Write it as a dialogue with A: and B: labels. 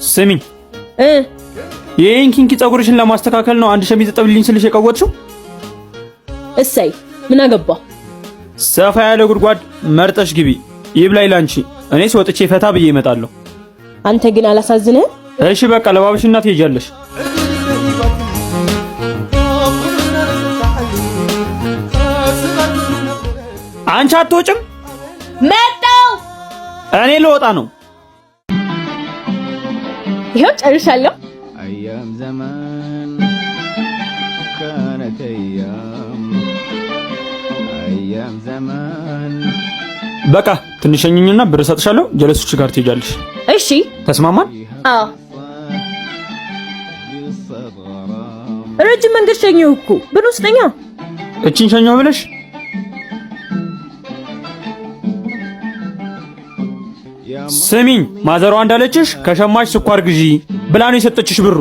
A: ስሚኝ ይሄን ኪንኪ ፀጉርሽን ለማስተካከል ነው አንድ ሸሚዝ ጠብልኝ ስልሽ የቀወጥሽው?
B: እሰይ ምን አገባ?
A: ሰፋ ያለ ጉድጓድ መርጠሽ ግቢ። ይብላኝ ላንቺ። እኔስ ወጥቼ ፈታ ብዬ እመጣለሁ።
B: አንተ ግን አላሳዝንህም?
A: እሺ በቃ ለባብሽና ትሄጃለሽ። አንቺ አትወጭም?
B: መጣው።
A: እኔ ልወጣ ነው።
B: ይሄው ጨርሻለሁ።
C: አያም ዘመን ካነት አያም ዘመን
A: በቃ ትንሽኝኝና ብር ሰጥሻለሁ። ጀለሶች ጋር ትሄጃለሽ።
B: እሺ
A: ተስማማን?
B: አዎ። ረጅም መንገድ ሸኘው እኮ ብር ውስጠኛ
A: እቺን ሸኘው ብለሽ ስሚኝ፣ ማዘሯ እንዳለችሽ ከሸማች ስኳር ግዢ ብላ ነው የሰጠችሽ ብሩ።